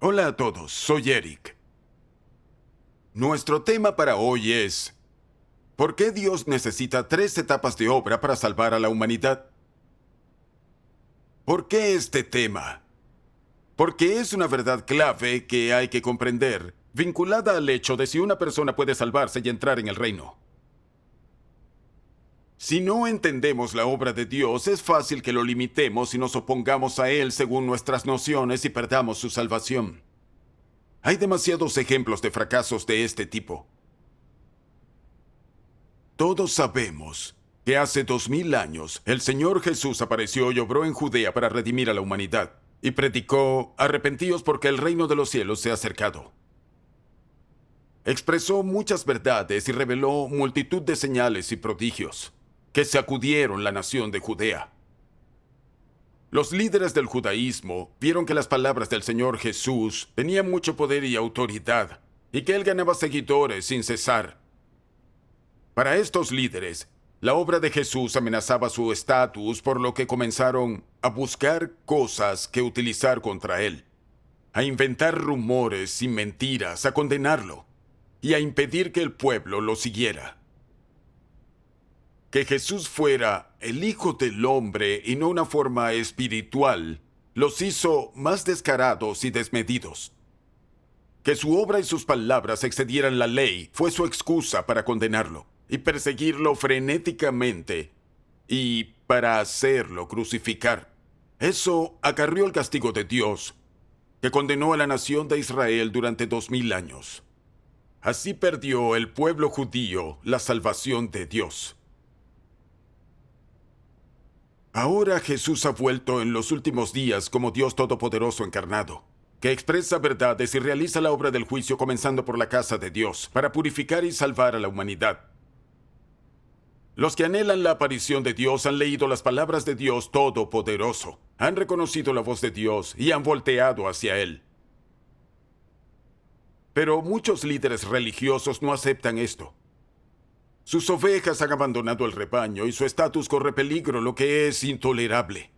Hola a todos, soy Eric. Nuestro tema para hoy es: ¿por qué Dios necesita 3 etapas de obra para salvar a la humanidad? ¿Por qué este tema? Porque es una verdad clave que hay que comprender, vinculada al hecho de si una persona puede salvarse y entrar en el reino. Si no entendemos la obra de Dios, es fácil que lo limitemos y nos opongamos a Él según nuestras nociones y perdamos su salvación. Hay demasiados ejemplos de fracasos de este tipo. Todos sabemos que hace 2000 años el Señor Jesús apareció y obró en Judea para redimir a la humanidad, y predicó: arrepentíos porque el reino de los cielos se ha acercado. Expresó muchas verdades y reveló multitud de señales y prodigios que sacudieron la nación de Judea. Los líderes del judaísmo vieron que las palabras del Señor Jesús tenían mucho poder y autoridad, y que Él ganaba seguidores sin cesar. Para estos líderes, la obra de Jesús amenazaba su estatus, por lo que comenzaron a buscar cosas que utilizar contra Él, a inventar rumores y mentiras, a condenarlo, y a impedir que el pueblo lo siguiera. Que Jesús fuera el Hijo del Hombre y no una forma espiritual los hizo más descarados y desmedidos. Que su obra y sus palabras excedieran la ley fue su excusa para condenarlo y perseguirlo frenéticamente, y para hacerlo crucificar. Eso acarrió el castigo de Dios, que condenó a la nación de Israel durante 2000 años. Así perdió el pueblo judío la salvación de Dios. Ahora Jesús ha vuelto en los últimos días como Dios Todopoderoso encarnado, que expresa verdades y realiza la obra del juicio comenzando por la casa de Dios, para purificar y salvar a la humanidad. Los que anhelan la aparición de Dios han leído las palabras de Dios Todopoderoso, han reconocido la voz de Dios y han volteado hacia Él. Pero muchos líderes religiosos no aceptan esto. Sus ovejas han abandonado el rebaño y su estatus corre peligro, lo que es intolerable.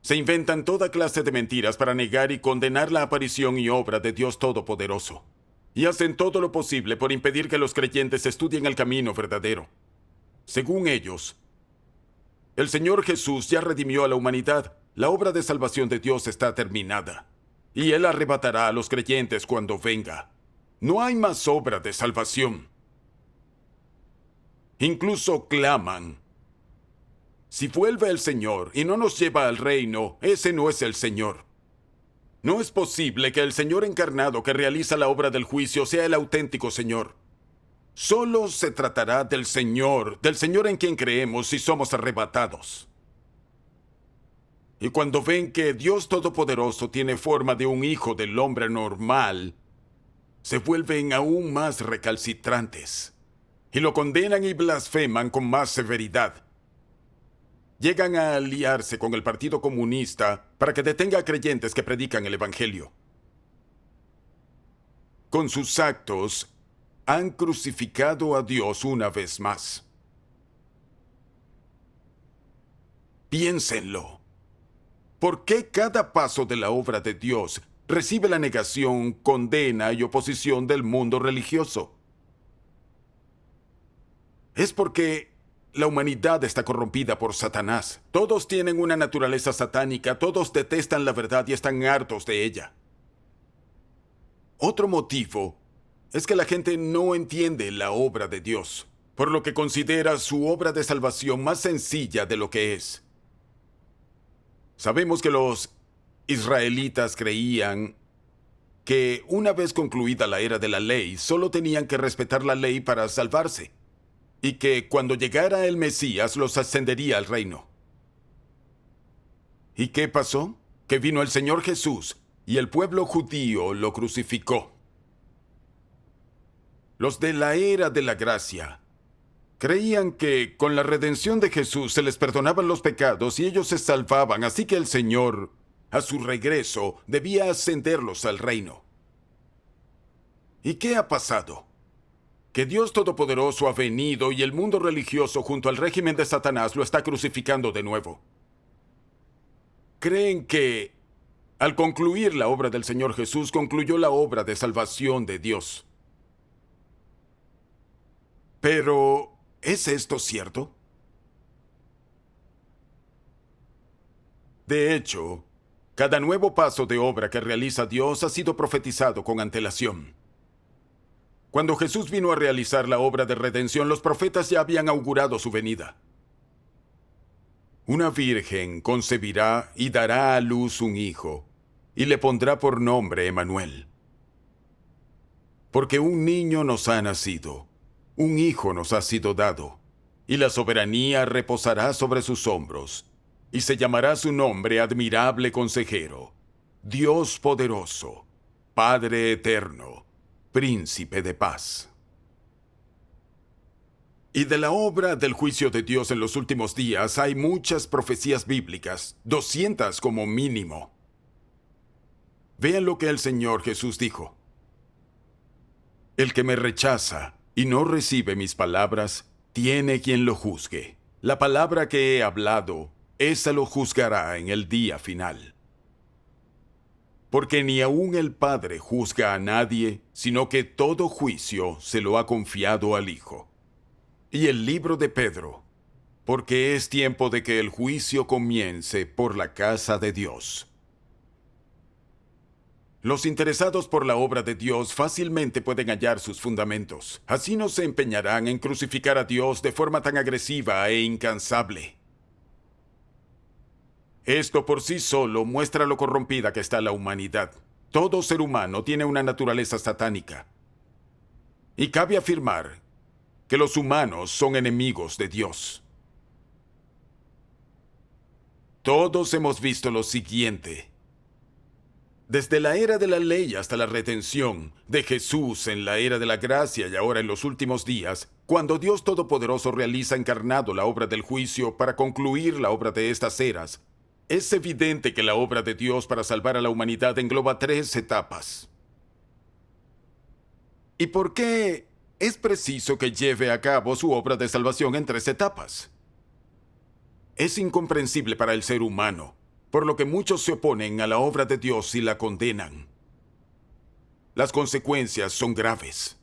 Se inventan toda clase de mentiras para negar y condenar la aparición y obra de Dios Todopoderoso. Y hacen todo lo posible por impedir que los creyentes estudien el camino verdadero. Según ellos, el Señor Jesús ya redimió a la humanidad. La obra de salvación de Dios está terminada, y Él arrebatará a los creyentes cuando venga. No hay más obra de salvación. Incluso claman: si vuelve el Señor y no nos lleva al reino, ese no es el Señor. No es posible que el Señor encarnado que realiza la obra del juicio sea el auténtico Señor. Solo se tratará del Señor en quien creemos si somos arrebatados. Y cuando ven que Dios Todopoderoso tiene forma de un hijo del hombre normal, se vuelven aún más recalcitrantes y lo condenan y blasfeman con más severidad. Llegan a aliarse con el Partido Comunista para que detenga a creyentes que predican el Evangelio. Con sus actos, han crucificado a Dios una vez más. Piénsenlo. ¿Por qué cada paso de la obra de Dios recibe la negación, condena y oposición del mundo religioso? Es porque la humanidad está corrompida por Satanás. Todos tienen una naturaleza satánica, todos detestan la verdad y están hartos de ella. Otro motivo es que la gente no entiende la obra de Dios, por lo que considera su obra de salvación más sencilla de lo que es. Sabemos que los israelitas creían que una vez concluida la era de la ley, solo tenían que respetar la ley para salvarse, y que cuando llegara el Mesías los ascendería al reino. ¿Y qué pasó? Que vino el Señor Jesús y el pueblo judío lo crucificó. Los de la era de la gracia creían que con la redención de Jesús se les perdonaban los pecados y ellos se salvaban, así que el Señor, a su regreso, debía ascenderlos al reino. ¿Y qué ha pasado? que Dios Todopoderoso ha venido y el mundo religioso junto al régimen de Satanás lo está crucificando de nuevo. Creen que, al concluir la obra del Señor Jesús, concluyó la obra de salvación de Dios. Pero, ¿es esto cierto? De hecho, cada nuevo paso de obra que realiza Dios ha sido profetizado con antelación. Cuando Jesús vino a realizar la obra de redención, los profetas ya habían augurado su venida. Una virgen concebirá y dará a luz un hijo, y le pondrá por nombre Emmanuel. Porque un niño nos ha nacido, un hijo nos ha sido dado, y la soberanía reposará sobre sus hombros, y se llamará su nombre Admirable Consejero, Dios Poderoso, Padre Eterno, Príncipe de Paz. Y de la obra del juicio de Dios en los últimos días hay muchas profecías bíblicas, 200 como mínimo. Vean lo que el Señor Jesús dijo. El que me rechaza y no recibe mis palabras, tiene quien lo juzgue. La palabra que he hablado, esa lo juzgará en el día final. Porque ni aun el Padre juzga a nadie, sino que todo juicio se lo ha confiado al Hijo. Y el libro de Pedro, porque es tiempo de que el juicio comience por la casa de Dios. Los interesados por la obra de Dios fácilmente pueden hallar sus fundamentos. Así no se empeñarán en crucificar a Dios de forma tan agresiva e incansable. Esto por sí solo muestra lo corrompida que está la humanidad. Todo ser humano tiene una naturaleza satánica. Y cabe afirmar que los humanos son enemigos de Dios. Todos hemos visto lo siguiente. Desde la era de la ley hasta la redención de Jesús en la era de la gracia y ahora en los últimos días, cuando Dios Todopoderoso realiza encarnado la obra del juicio para concluir la obra de estas eras, es evidente que la obra de Dios para salvar a la humanidad engloba 3 etapas. ¿Y por qué es preciso que lleve a cabo su obra de salvación en 3 etapas? Es incomprensible para el ser humano, por lo que muchos se oponen a la obra de Dios y la condenan. Las consecuencias son graves.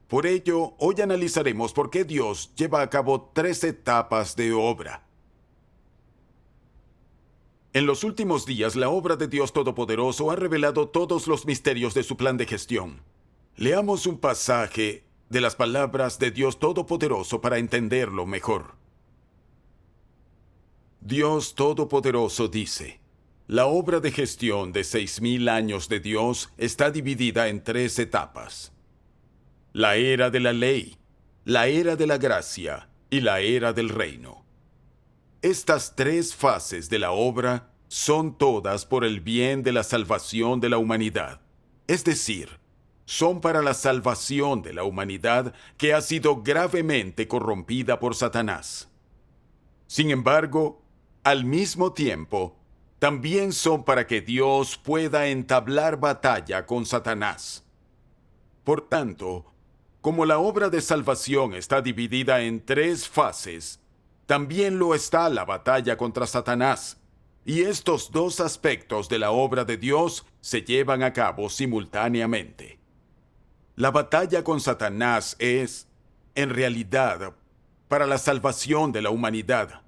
Por ello, hoy analizaremos por qué Dios lleva a cabo 3 etapas de obra. En los últimos días, la obra de Dios Todopoderoso ha revelado todos los misterios de su plan de gestión. Leamos un pasaje de las palabras de Dios Todopoderoso para entenderlo mejor. Dios Todopoderoso dice: la obra de gestión de 6,000 años de Dios está dividida en 3 etapas. La era de la ley, la era de la gracia y la era del reino. Estas 3 fases de la obra son todas por el bien de la salvación de la humanidad. Es decir, son para la salvación de la humanidad que ha sido gravemente corrompida por Satanás. Sin embargo, al mismo tiempo, también son para que Dios pueda entablar batalla con Satanás. Por tanto, como la obra de salvación está dividida en 3 fases, también lo está la batalla contra Satanás, y estos 2 aspectos de la obra de Dios se llevan a cabo simultáneamente. La batalla con Satanás es, en realidad, para la salvación de la humanidad,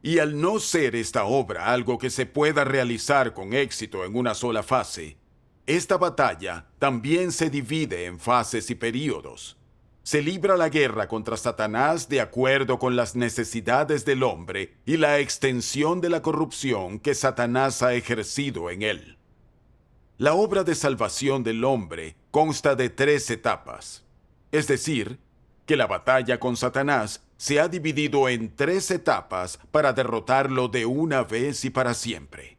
y al no ser esta obra algo que se pueda realizar con éxito en una sola fase, esta batalla también se divide en fases y períodos. Se libra la guerra contra Satanás de acuerdo con las necesidades del hombre y la extensión de la corrupción que Satanás ha ejercido en él. La obra de salvación del hombre consta de 3 etapas, es decir, que la batalla con Satanás se ha dividido en 3 etapas para derrotarlo de una vez y para siempre.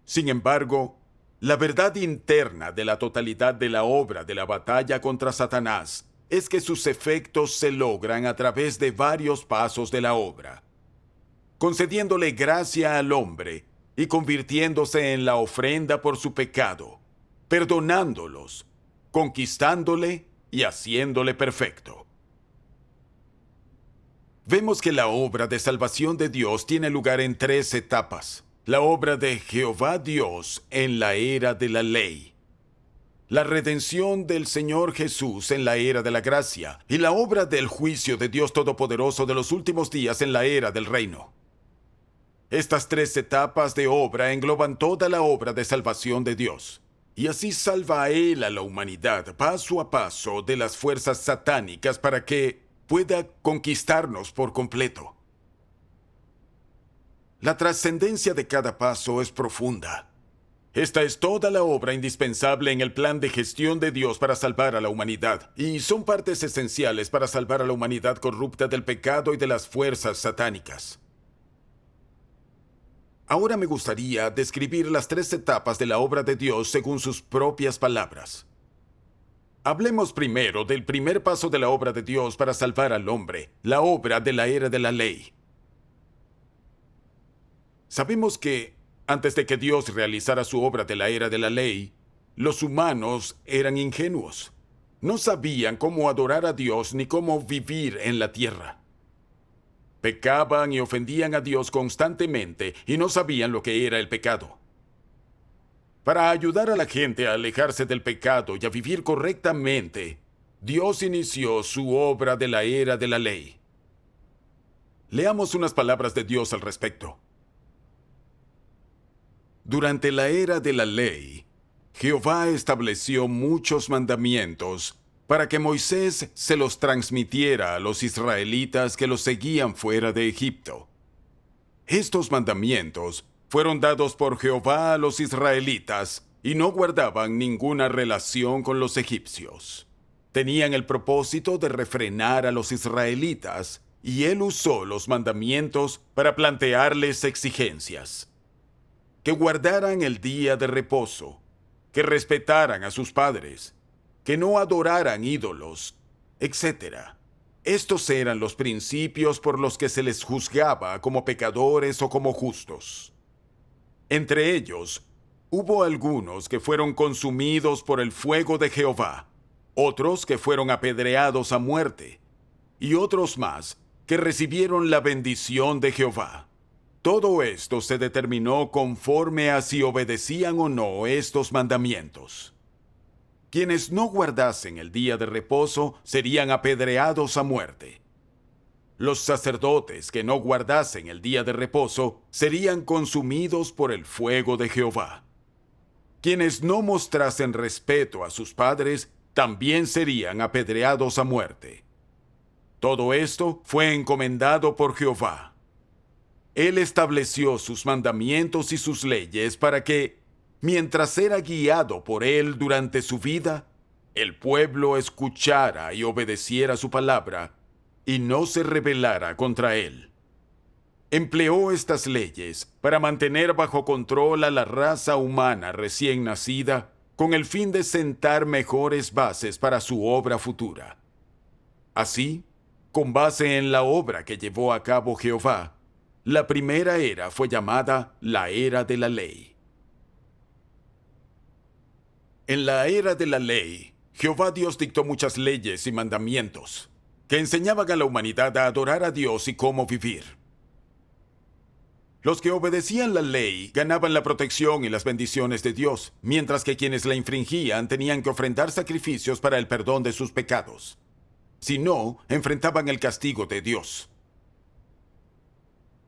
Sin embargo, la verdad interna de la totalidad de la obra de la batalla contra Satanás es que sus efectos se logran a través de varios pasos de la obra, concediéndole gracia al hombre y convirtiéndose en la ofrenda por su pecado, perdonándolos, conquistándole y haciéndole perfecto. Vemos que la obra de salvación de Dios tiene lugar en 3 etapas. La obra de Jehová Dios en la era de la ley, la redención del Señor Jesús en la era de la gracia y la obra del juicio de Dios Todopoderoso de los últimos días en la era del reino. Estas 3 etapas de obra engloban toda la obra de salvación de Dios. Y así salva a Él a la humanidad paso a paso de las fuerzas satánicas para que pueda conquistarnos por completo. La trascendencia de cada paso es profunda. Esta es toda la obra indispensable en el plan de gestión de Dios para salvar a la humanidad, y son partes esenciales para salvar a la humanidad corrupta del pecado y de las fuerzas satánicas. Ahora me gustaría describir las 3 etapas de la obra de Dios según sus propias palabras. Hablemos primero del primer paso de la obra de Dios para salvar al hombre, la obra de la era de la ley. Sabemos que, antes de que Dios realizara su obra de la era de la ley, los humanos eran ingenuos. No sabían cómo adorar a Dios ni cómo vivir en la tierra. Pecaban y ofendían a Dios constantemente y no sabían lo que era el pecado. Para ayudar a la gente a alejarse del pecado y a vivir correctamente, Dios inició su obra de la era de la ley. Leamos unas palabras de Dios al respecto. Durante la era de la ley, Jehová estableció muchos mandamientos para que Moisés se los transmitiera a los israelitas que los seguían fuera de Egipto. Estos mandamientos fueron dados por Jehová a los israelitas y no guardaban ninguna relación con los egipcios. Tenían el propósito de refrenar a los israelitas, y él usó los mandamientos para plantearles exigencias. Que guardaran el día de reposo, que respetaran a sus padres, que no adoraran ídolos, etc. Estos eran los principios por los que se les juzgaba como pecadores o como justos. Entre ellos, hubo algunos que fueron consumidos por el fuego de Jehová, otros que fueron apedreados a muerte, y otros más que recibieron la bendición de Jehová. Todo esto se determinó conforme a si obedecían o no estos mandamientos. Quienes no guardasen el día de reposo serían apedreados a muerte. Los sacerdotes que no guardasen el día de reposo serían consumidos por el fuego de Jehová. Quienes no mostrasen respeto a sus padres también serían apedreados a muerte. Todo esto fue encomendado por Jehová. Él estableció sus mandamientos y sus leyes para que, mientras era guiado por él durante su vida, el pueblo escuchara y obedeciera su palabra y no se rebelara contra él. Empleó estas leyes para mantener bajo control a la raza humana recién nacida con el fin de sentar mejores bases para su obra futura. Así, con base en la obra que llevó a cabo Jehová, la primera era fue llamada la era de la ley. En la era de la ley, Jehová Dios dictó muchas leyes y mandamientos que enseñaban a la humanidad a adorar a Dios y cómo vivir. Los que obedecían la ley ganaban la protección y las bendiciones de Dios, mientras que quienes la infringían tenían que ofrendar sacrificios para el perdón de sus pecados. Si no, enfrentaban el castigo de Dios.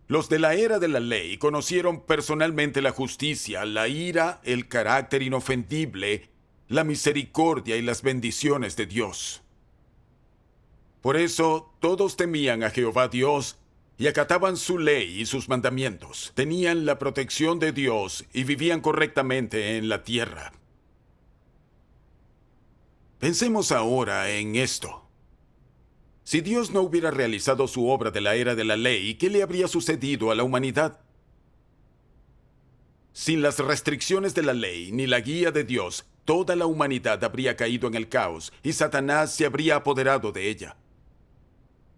Los de la era de la ley conocieron personalmente la justicia, la ira, el carácter inofendible, la misericordia y las bendiciones de Dios. Por eso, todos temían a Jehová Dios y acataban su ley y sus mandamientos. Tenían la protección de Dios y vivían correctamente en la tierra. Pensemos ahora en esto. Si Dios no hubiera realizado su obra de la era de la ley, ¿qué le habría sucedido a la humanidad? Sin las restricciones de la ley ni la guía de Dios, toda la humanidad habría caído en el caos y Satanás se habría apoderado de ella.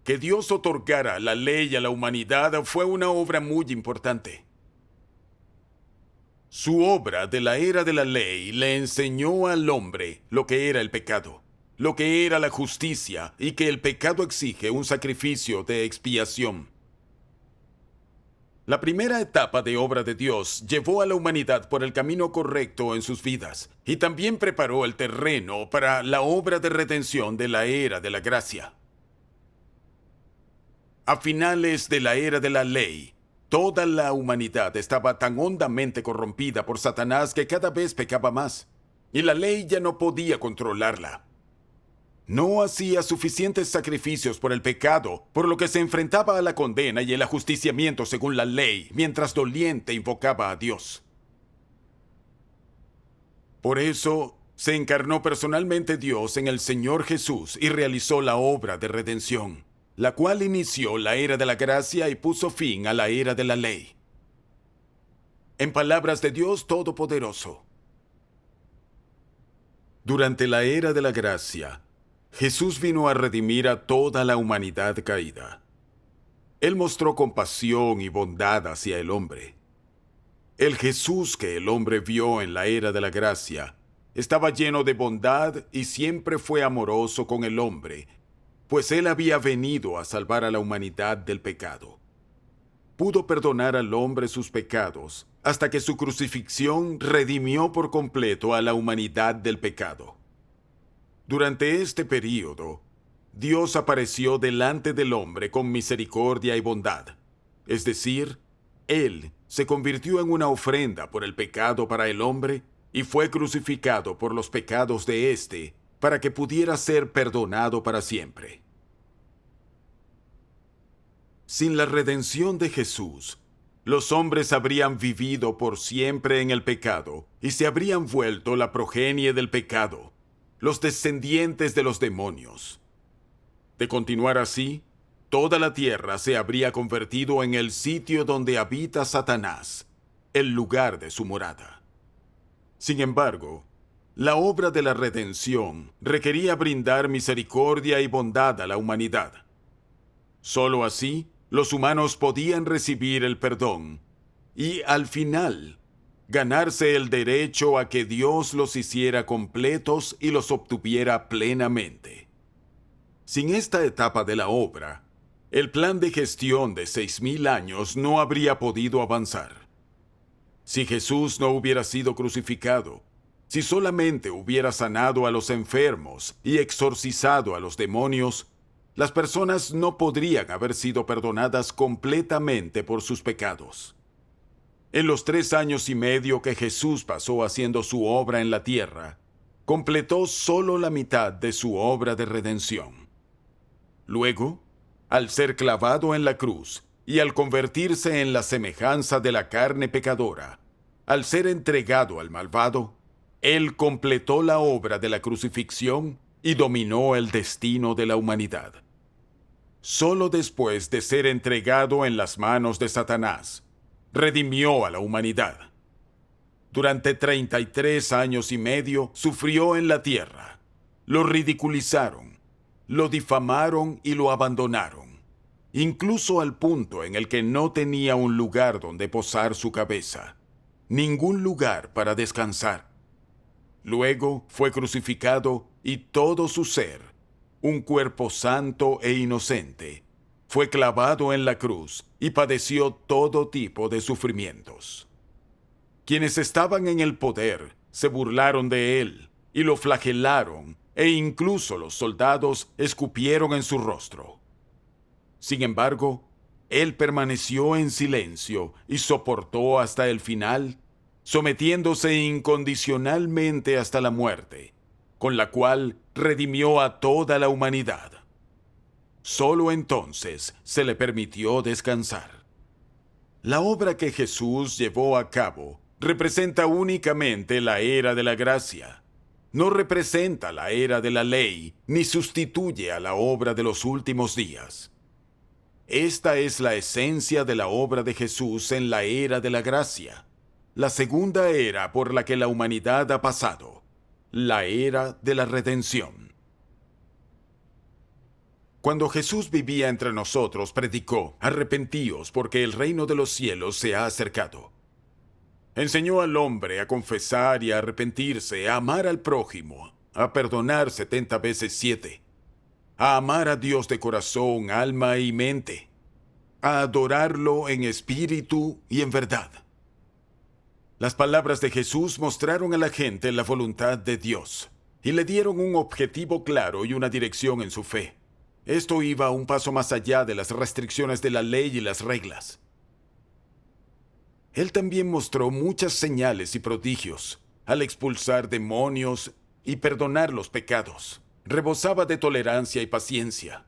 Que Dios otorgara la ley a la humanidad fue una obra muy importante. Su obra de la era de la ley le enseñó al hombre lo que era el pecado. lo que era la justicia y que el pecado exige un sacrificio de expiación. La primera etapa de obra de Dios llevó a la humanidad por el camino correcto en sus vidas y también preparó el terreno para la obra de redención de la era de la gracia. A finales de la era de la ley, toda la humanidad estaba tan hondamente corrompida por Satanás que cada vez pecaba más, y la ley ya no podía controlarla. No hacía suficientes sacrificios por el pecado, por lo que se enfrentaba a la condena y el ajusticiamiento según la ley, mientras doliente invocaba a Dios. Por eso, se encarnó personalmente Dios en el Señor Jesús y realizó la obra de redención, la cual inició la era de la gracia y puso fin a la era de la ley. En palabras de Dios Todopoderoso, durante la era de la gracia, Jesús vino a redimir a toda la humanidad caída. Él mostró compasión y bondad hacia el hombre. El Jesús que el hombre vio en la era de la gracia estaba lleno de bondad y siempre fue amoroso con el hombre, pues él había venido a salvar a la humanidad del pecado. Pudo perdonar al hombre sus pecados hasta que su crucifixión redimió por completo a la humanidad del pecado. Durante este período, Dios apareció delante del hombre con misericordia y bondad. Es decir, Él se convirtió en una ofrenda por el pecado para el hombre y fue crucificado por los pecados de éste para que pudiera ser perdonado para siempre. Sin la redención de Jesús, los hombres habrían vivido por siempre en el pecado y se habrían vuelto la progenie del pecado, los descendientes de los demonios. De continuar así, toda la tierra se habría convertido en el sitio donde habita Satanás, el lugar de su morada. Sin embargo, la obra de la redención requería brindar misericordia y bondad a la humanidad. Solo así, los humanos podían recibir el perdón y, al final, ganarse el derecho a que Dios los hiciera completos y los obtuviera plenamente. Sin esta etapa de la obra, el plan de gestión de 6,000 años no habría podido avanzar. Si Jesús no hubiera sido crucificado, si solamente hubiera sanado a los enfermos y exorcizado a los demonios, las personas no podrían haber sido perdonadas completamente por sus pecados. En los 3 años y medio que Jesús pasó haciendo su obra en la tierra, completó solo la mitad de su obra de redención. Luego, al ser clavado en la cruz y al convertirse en la semejanza de la carne pecadora, al ser entregado al malvado, Él completó la obra de la crucifixión y dominó el destino de la humanidad. Solo después de ser entregado en las manos de Satanás, redimió a la humanidad. Durante 33 años y medio sufrió en la tierra. Lo ridiculizaron, lo difamaron y lo abandonaron, incluso al punto en el que no tenía un lugar donde posar su cabeza, ningún lugar para descansar. Luego fue crucificado y todo su ser, un cuerpo santo e inocente, fue clavado en la cruz y padeció todo tipo de sufrimientos. Quienes estaban en el poder se burlaron de él y lo flagelaron, e incluso los soldados escupieron en su rostro. Sin embargo, él permaneció en silencio y soportó hasta el final, sometiéndose incondicionalmente hasta la muerte, con la cual redimió a toda la humanidad. Solo entonces se le permitió descansar. La obra que Jesús llevó a cabo representa únicamente la era de la gracia. No representa la era de la ley, ni sustituye a la obra de los últimos días. Esta es la esencia de la obra de Jesús en la era de la gracia, la segunda era por la que la humanidad ha pasado, la era de la redención. Cuando Jesús vivía entre nosotros, predicó: arrepentíos, porque el reino de los cielos se ha acercado. Enseñó al hombre a confesar y a arrepentirse, a amar al prójimo, a perdonar 70 veces 7, a amar a Dios de corazón, alma y mente, a adorarlo en espíritu y en verdad. Las palabras de Jesús mostraron a la gente la voluntad de Dios y le dieron un objetivo claro y una dirección en su fe. Esto iba un paso más allá de las restricciones de la ley y las reglas. Él también mostró muchas señales y prodigios al expulsar demonios y perdonar los pecados. Rebosaba de tolerancia y paciencia.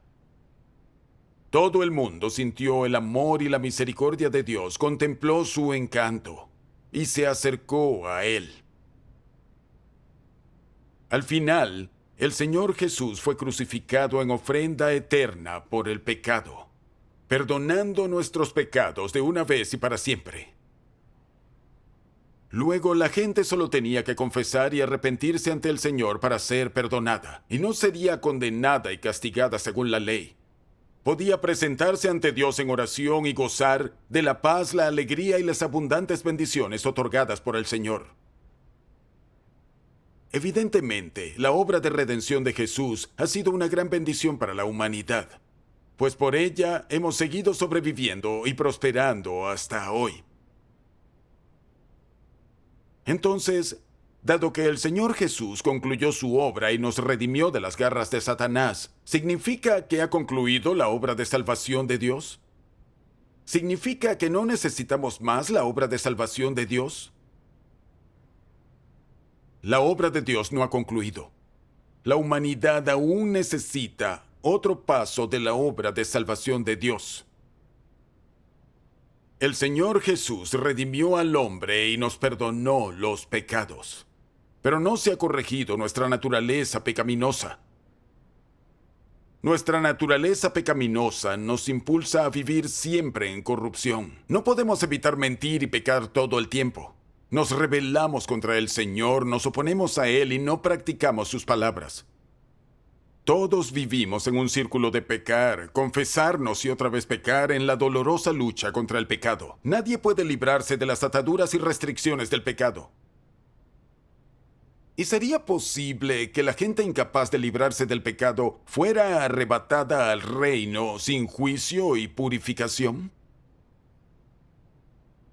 Todo el mundo sintió el amor y la misericordia de Dios, contempló su encanto y se acercó a Él. Al final, el Señor Jesús fue crucificado en ofrenda eterna por el pecado, perdonando nuestros pecados de una vez y para siempre. Luego la gente solo tenía que confesar y arrepentirse ante el Señor para ser perdonada, y no sería condenada y castigada según la ley. Podía presentarse ante Dios en oración y gozar de la paz, la alegría y las abundantes bendiciones otorgadas por el Señor. Evidentemente, la obra de redención de Jesús ha sido una gran bendición para la humanidad, pues por ella hemos seguido sobreviviendo y prosperando hasta hoy. Entonces, dado que el Señor Jesús concluyó su obra y nos redimió de las garras de Satanás, ¿significa que ha concluido la obra de salvación de Dios? ¿Significa que no necesitamos más la obra de salvación de Dios? La obra de Dios no ha concluido. La humanidad aún necesita otro paso de la obra de salvación de Dios. El Señor Jesús redimió al hombre y nos perdonó los pecados. Pero no se ha corregido nuestra naturaleza pecaminosa. Nuestra naturaleza pecaminosa nos impulsa a vivir siempre en corrupción. No podemos evitar mentir y pecar todo el tiempo. Nos rebelamos contra el Señor, nos oponemos a Él y no practicamos sus palabras. Todos vivimos en un círculo de pecar, confesarnos y otra vez pecar en la dolorosa lucha contra el pecado. Nadie puede librarse de las ataduras y restricciones del pecado. ¿Y sería posible que la gente incapaz de librarse del pecado fuera arrebatada al reino sin juicio y purificación?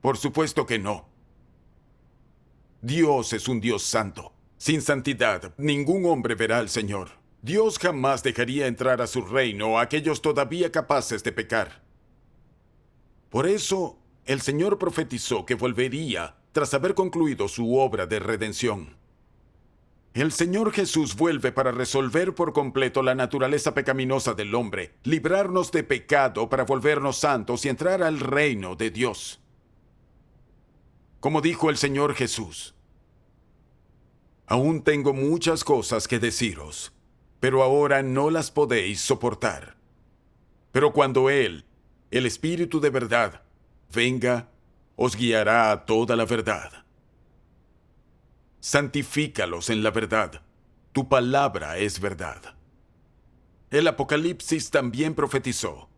Por supuesto que no. Dios es un Dios santo. Sin santidad, ningún hombre verá al Señor. Dios jamás dejaría entrar a su reino a aquellos todavía capaces de pecar. Por eso, el Señor profetizó que volvería tras haber concluido su obra de redención. El Señor Jesús vuelve para resolver por completo la naturaleza pecaminosa del hombre, librarnos de pecado para volvernos santos y entrar al reino de Dios. Como dijo el Señor Jesús, «Aún tengo muchas cosas que deciros, pero ahora no las podéis soportar. Pero cuando Él, el Espíritu de verdad, venga, os guiará a toda la verdad. Santifícalos en la verdad. Tu palabra es verdad». El Apocalipsis también profetizó,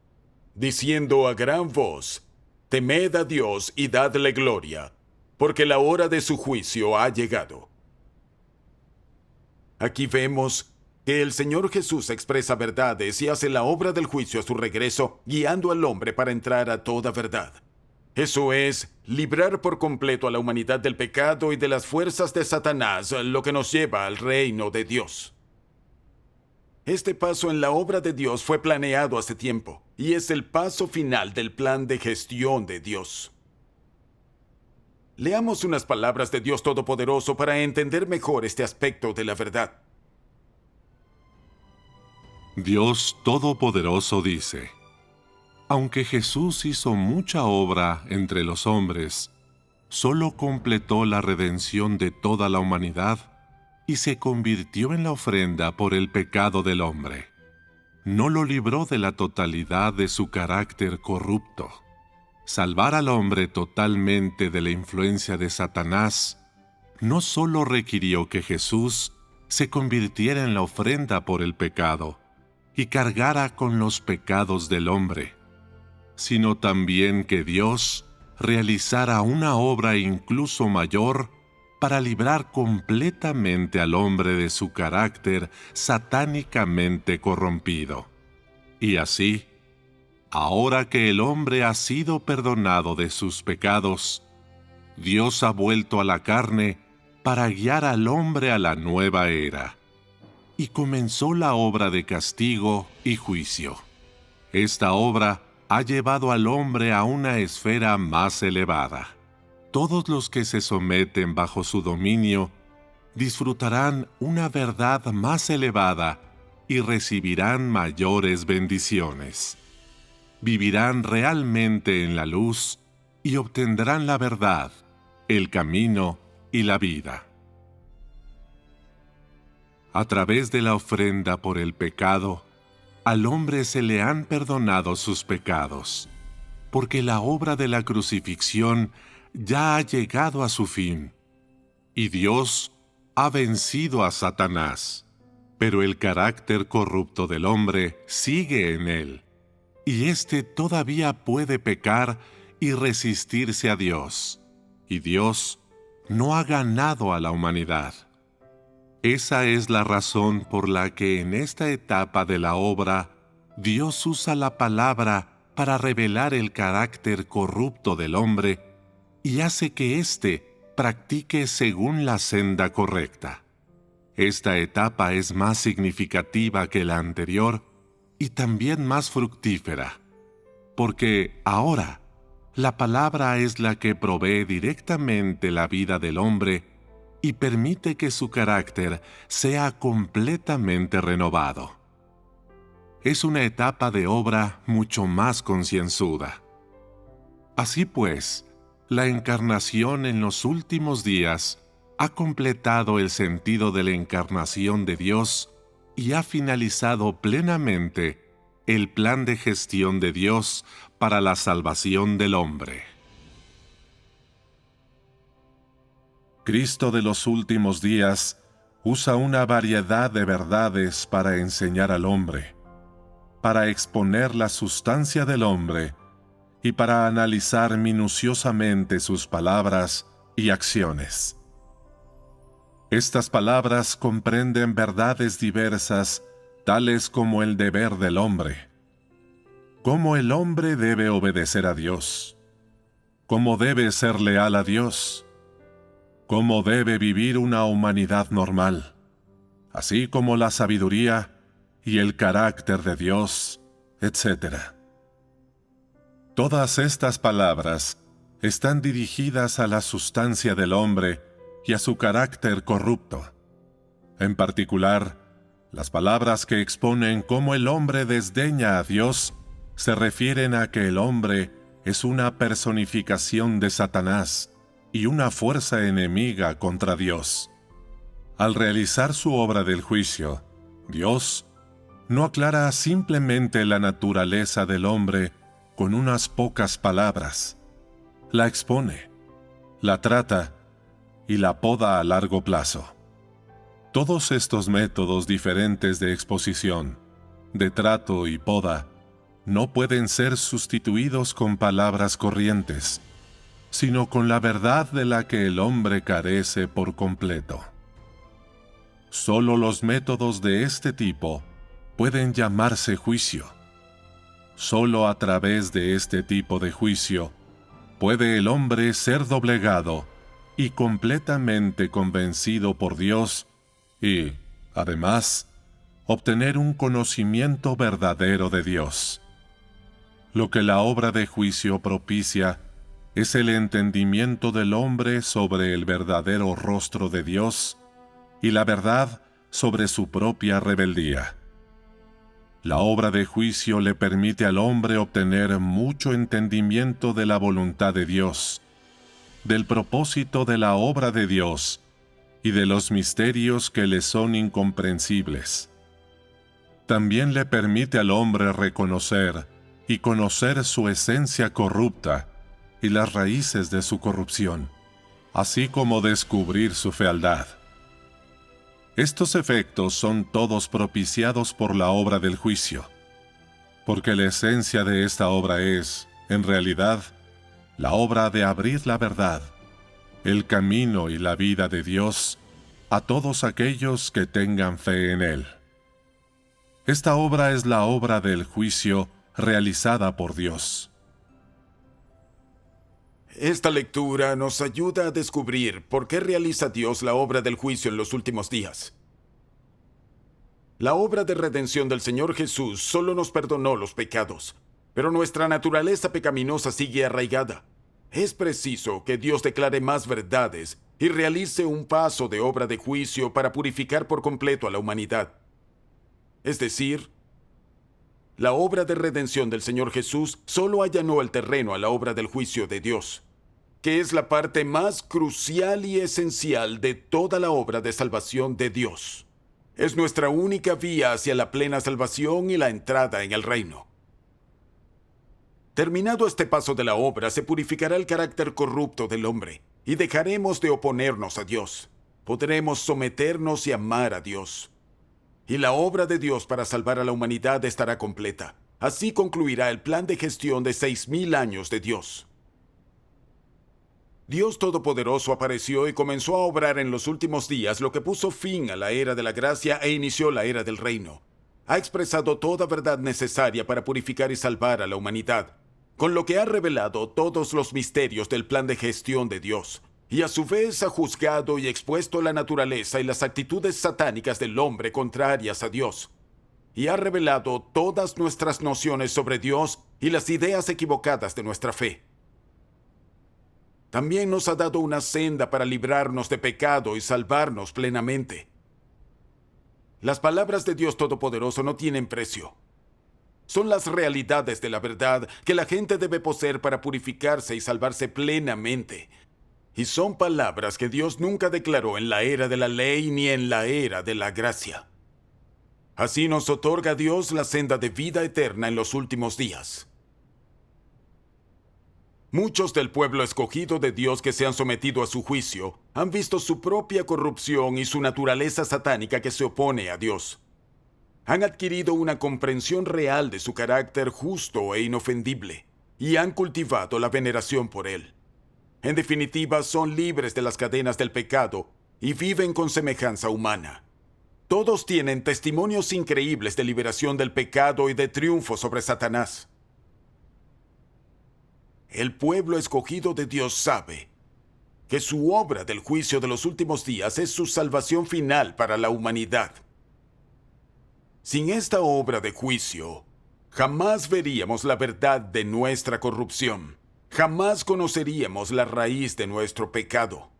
diciendo a gran voz, «Temed a Dios y dadle gloria, porque la hora de su juicio ha llegado». Aquí vemos que el Señor Jesús expresa verdades y hace la obra del juicio a su regreso, guiando al hombre para entrar a toda verdad. Eso es, librar por completo a la humanidad del pecado y de las fuerzas de Satanás, lo que nos lleva al reino de Dios. Este paso en la obra de Dios fue planeado hace tiempo, y es el paso final del plan de gestión de Dios. Leamos unas palabras de Dios Todopoderoso para entender mejor este aspecto de la verdad. Dios Todopoderoso dice: aunque Jesús hizo mucha obra entre los hombres, solo completó la redención de toda la humanidad y se convirtió en la ofrenda por el pecado del hombre. No lo libró de la totalidad de su carácter corrupto. Salvar al hombre totalmente de la influencia de Satanás no solo requirió que Jesús se convirtiera en la ofrenda por el pecado y cargara con los pecados del hombre, sino también que Dios realizara una obra incluso mayor para librar completamente al hombre de su carácter satánicamente corrompido. Y así, ahora que el hombre ha sido perdonado de sus pecados, Dios ha vuelto a la carne para guiar al hombre a la nueva era, y comenzó la obra de castigo y juicio. Esta obra ha llevado al hombre a una esfera más elevada. Todos los que se someten bajo su dominio disfrutarán una verdad más elevada y recibirán mayores bendiciones. Vivirán realmente en la luz y obtendrán la verdad, el camino y la vida. A través de la ofrenda por el pecado, al hombre se le han perdonado sus pecados, porque la obra de la crucifixión ya ha llegado a su fin, y Dios ha vencido a Satanás, pero el carácter corrupto del hombre sigue en él, y éste todavía puede pecar y resistirse a Dios, y Dios no ha ganado a la humanidad. Esa es la razón por la que en esta etapa de la obra, Dios usa la palabra para revelar el carácter corrupto del hombre y hace que éste practique según la senda correcta. Esta etapa es más significativa que la anterior y también más fructífera, porque ahora la palabra es la que provee directamente la vida del hombre y permite que su carácter sea completamente renovado. Es una etapa de obra mucho más concienzuda. Así pues, la encarnación en los últimos días ha completado el sentido de la encarnación de Dios y ha finalizado plenamente el plan de gestión de Dios para la salvación del hombre. Cristo de los últimos días usa una variedad de verdades para enseñar al hombre, para exponer la sustancia del hombre y para analizar minuciosamente sus palabras y acciones. Estas palabras comprenden verdades diversas, tales como el deber del hombre, cómo el hombre debe obedecer a Dios, cómo debe ser leal a Dios, cómo debe vivir una humanidad normal, así como la sabiduría y el carácter de Dios, etc. Todas estas palabras están dirigidas a la sustancia del hombre y a su carácter corrupto. En particular, las palabras que exponen cómo el hombre desdeña a Dios se refieren a que el hombre es una personificación de Satanás y una fuerza enemiga contra Dios. Al realizar su obra del juicio, Dios no aclara simplemente la naturaleza del hombre con unas pocas palabras. La expone, la trata y la poda a largo plazo. Todos estos métodos diferentes de exposición, de trato y poda, no pueden ser sustituidos con palabras corrientes, sino con la verdad de la que el hombre carece por completo. Solo los métodos de este tipo pueden llamarse juicio. Solo a través de este tipo de juicio puede el hombre ser doblegado y completamente convencido por Dios y, además, obtener un conocimiento verdadero de Dios. Lo que la obra de juicio propicia es el entendimiento del hombre sobre el verdadero rostro de Dios y la verdad sobre su propia rebeldía. La obra de juicio le permite al hombre obtener mucho entendimiento de la voluntad de Dios, del propósito de la obra de Dios y de los misterios que le son incomprensibles. También le permite al hombre reconocer y conocer su esencia corrupta y las raíces de su corrupción, así como descubrir su fealdad. Estos efectos son todos propiciados por la obra del juicio, porque la esencia de esta obra es, en realidad, la obra de abrir la verdad, el camino y la vida de Dios a todos aquellos que tengan fe en Él. Esta obra es la obra del juicio realizada por Dios. Esta lectura nos ayuda a descubrir por qué realiza Dios la obra del juicio en los últimos días. La obra de redención del Señor Jesús solo nos perdonó los pecados, pero nuestra naturaleza pecaminosa sigue arraigada. Es preciso que Dios declare más verdades y realice un paso de obra de juicio para purificar por completo a la humanidad. Es decir, la obra de redención del Señor Jesús solo allanó el terreno a la obra del juicio de Dios, que es la parte más crucial y esencial de toda la obra de salvación de Dios. Es nuestra única vía hacia la plena salvación y la entrada en el reino. Terminado este paso de la obra, se purificará el carácter corrupto del hombre, y dejaremos de oponernos a Dios. Podremos someternos y amar a Dios. Y la obra de Dios para salvar a la humanidad estará completa. Así concluirá el plan de gestión de 6,000 años de Dios. Dios Todopoderoso apareció y comenzó a obrar en los últimos días, lo que puso fin a la era de la gracia e inició la era del reino. Ha expresado toda verdad necesaria para purificar y salvar a la humanidad, con lo que ha revelado todos los misterios del plan de gestión de Dios, y a su vez ha juzgado y expuesto la naturaleza y las actitudes satánicas del hombre contrarias a Dios, y ha revelado todas nuestras nociones sobre Dios y las ideas equivocadas de nuestra fe. También nos ha dado una senda para librarnos de pecado y salvarnos plenamente. Las palabras de Dios Todopoderoso no tienen precio. Son las realidades de la verdad que la gente debe poseer para purificarse y salvarse plenamente. Y son palabras que Dios nunca declaró en la era de la ley ni en la era de la gracia. Así nos otorga Dios la senda de vida eterna en los últimos días. Muchos del pueblo escogido de Dios que se han sometido a su juicio han visto su propia corrupción y su naturaleza satánica que se opone a Dios. Han adquirido una comprensión real de su carácter justo e inofendible, y han cultivado la veneración por él. En definitiva, son libres de las cadenas del pecado y viven con semejanza humana. Todos tienen testimonios increíbles de liberación del pecado y de triunfo sobre Satanás. El pueblo escogido de Dios sabe que su obra del juicio de los últimos días es su salvación final para la humanidad. Sin esta obra de juicio, jamás veríamos la verdad de nuestra corrupción, jamás conoceríamos la raíz de nuestro pecado,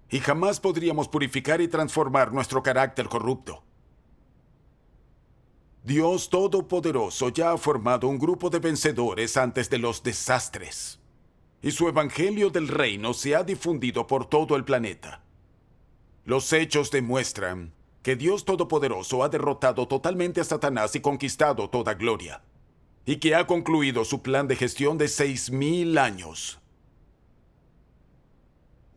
y jamás podríamos purificar y transformar nuestro carácter corrupto. Dios Todopoderoso ya ha formado un grupo de vencedores antes de los desastres, y su evangelio del reino se ha difundido por todo el planeta. Los hechos demuestran que Dios Todopoderoso ha derrotado totalmente a Satanás y conquistado toda gloria, y que ha concluido su plan de gestión de 6,000 años.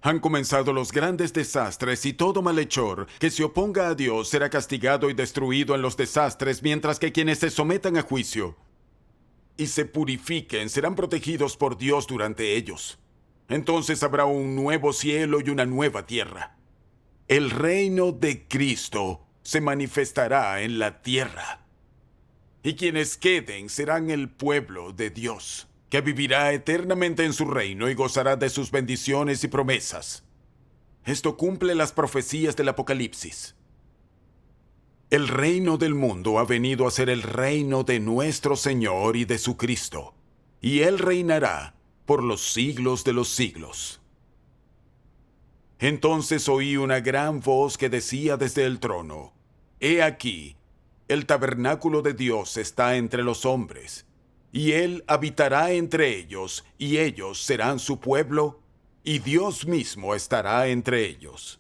Han comenzado los grandes desastres y todo malhechor que se oponga a Dios será castigado y destruido en los desastres, mientras que quienes se sometan a juicio y se purifiquen serán protegidos por Dios durante ellos. Entonces habrá un nuevo cielo y una nueva tierra. El reino de Cristo se manifestará en la tierra, y quienes queden serán el pueblo de Dios, que vivirá eternamente en su reino y gozará de sus bendiciones y promesas. Esto cumple las profecías del Apocalipsis. El reino del mundo ha venido a ser el reino de nuestro Señor y de su Cristo, y Él reinará por los siglos de los siglos. Entonces oí una gran voz que decía desde el trono: He aquí, el tabernáculo de Dios está entre los hombres, y Él habitará entre ellos, y ellos serán su pueblo, y Dios mismo estará entre ellos.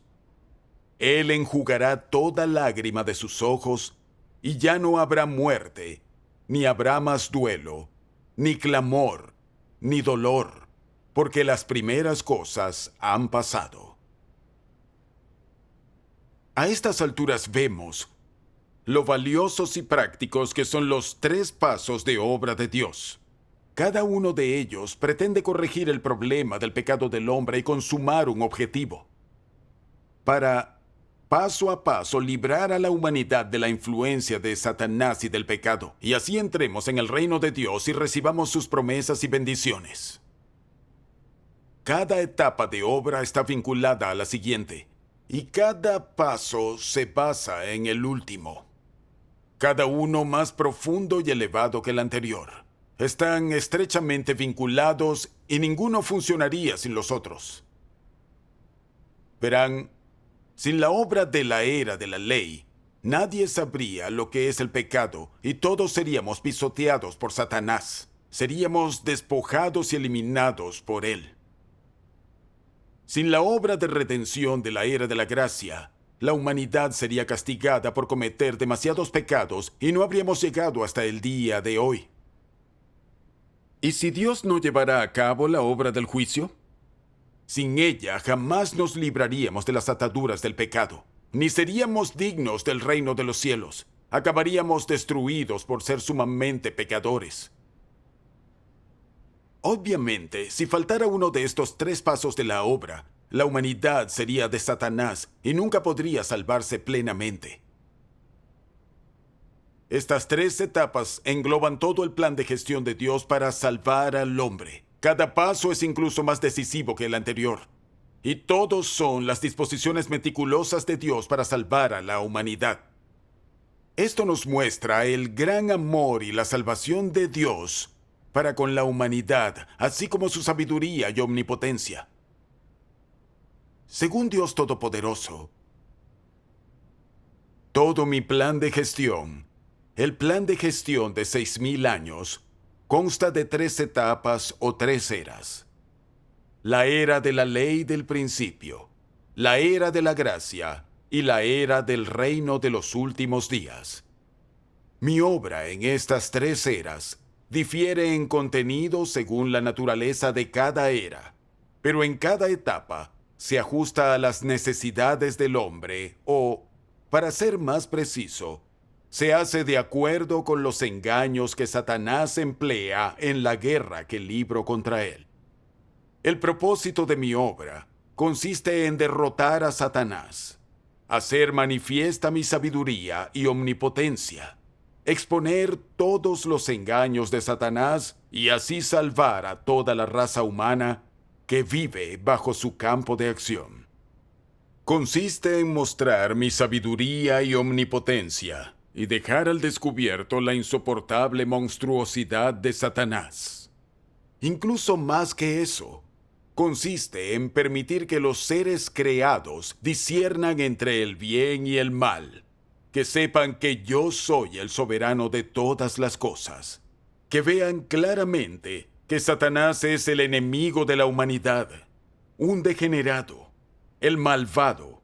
Él enjugará toda lágrima de sus ojos, y ya no habrá muerte, ni habrá más duelo, ni clamor, ni dolor, porque las primeras cosas han pasado. A estas alturas vemos lo valiosos y prácticos que son los 3 pasos de obra de Dios. Cada uno de ellos pretende corregir el problema del pecado del hombre y consumar un objetivo. Para, paso a paso, librar a la humanidad de la influencia de Satanás y del pecado, y así entremos en el reino de Dios y recibamos sus promesas y bendiciones. Cada etapa de obra está vinculada a la siguiente, y cada paso se basa en el último. Cada uno más profundo y elevado que el anterior. Están estrechamente vinculados y ninguno funcionaría sin los otros. Verán, sin la obra de la era de la ley, nadie sabría lo que es el pecado y todos seríamos pisoteados por Satanás. Seríamos despojados y eliminados por él. Sin la obra de redención de la era de la gracia, la humanidad sería castigada por cometer demasiados pecados y no habríamos llegado hasta el día de hoy. ¿Y si Dios no llevara a cabo la obra del juicio? Sin ella jamás nos libraríamos de las ataduras del pecado, ni seríamos dignos del reino de los cielos. Acabaríamos destruidos por ser sumamente pecadores. Obviamente, si faltara uno de estos 3 pasos de la obra, la humanidad sería de Satanás y nunca podría salvarse plenamente. Estas 3 etapas engloban todo el plan de gestión de Dios para salvar al hombre. Cada paso es incluso más decisivo que el anterior. Y todos son las disposiciones meticulosas de Dios para salvar a la humanidad. Esto nos muestra el gran amor y la salvación de Dios para con la humanidad, así como su sabiduría y omnipotencia. Según Dios Todopoderoso, todo mi plan de gestión, el plan de gestión de 6,000 años, consta de 3 etapas o 3 eras. La era de la ley del principio, la era de la gracia y la era del reino de los últimos días. Mi obra en estas 3 eras difiere en contenido según la naturaleza de cada era, pero en cada etapa se ajusta a las necesidades del hombre o, para ser más preciso, se hace de acuerdo con los engaños que Satanás emplea en la guerra que libro contra él. El propósito de mi obra consiste en derrotar a Satanás, hacer manifiesta mi sabiduría y omnipotencia, exponer todos los engaños de Satanás y así salvar a toda la raza humana que vive bajo su campo de acción. Consiste en mostrar mi sabiduría y omnipotencia y dejar al descubierto la insoportable monstruosidad de Satanás. Incluso más que eso, consiste en permitir que los seres creados disciernan entre el bien y el mal, que sepan que yo soy el soberano de todas las cosas, que vean claramente que Satanás es el enemigo de la humanidad, un degenerado, el malvado,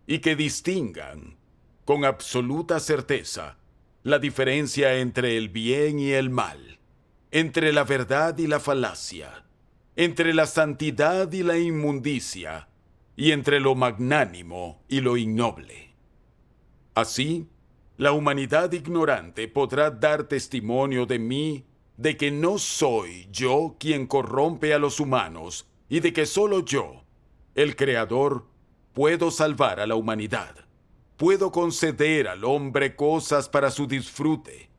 y que distingan, con absoluta certeza, la diferencia entre el bien y el mal, entre la verdad y la falacia, entre la santidad y la inmundicia, y entre lo magnánimo y lo innoble. Así, la humanidad ignorante podrá dar testimonio de mí, de que no soy yo quien corrompe a los humanos, y de que solo yo, el Creador, puedo salvar a la humanidad. Puedo conceder al hombre cosas para su disfrute.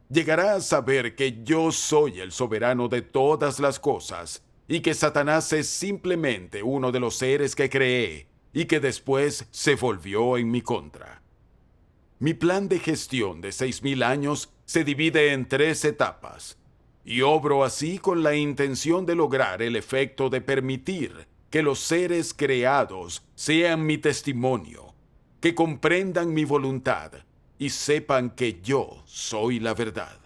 Llegará a saber que yo soy el soberano de todas las cosas y que Satanás es simplemente uno de los seres que creé y que después se volvió en mi contra. Mi plan de gestión de 6,000 años se divide en 3 etapas y obro así con la intención de lograr el efecto de permitir que los seres creados sean mi testimonio, que comprendan mi voluntad y sepan que yo soy la verdad.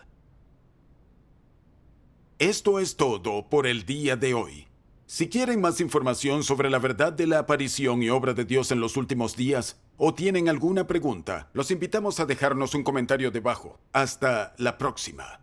Esto es todo por el día de hoy. Si quieren más información sobre la verdad de la aparición y obra de Dios en los últimos días, o tienen alguna pregunta, los invitamos a dejarnos un comentario debajo. Hasta la próxima.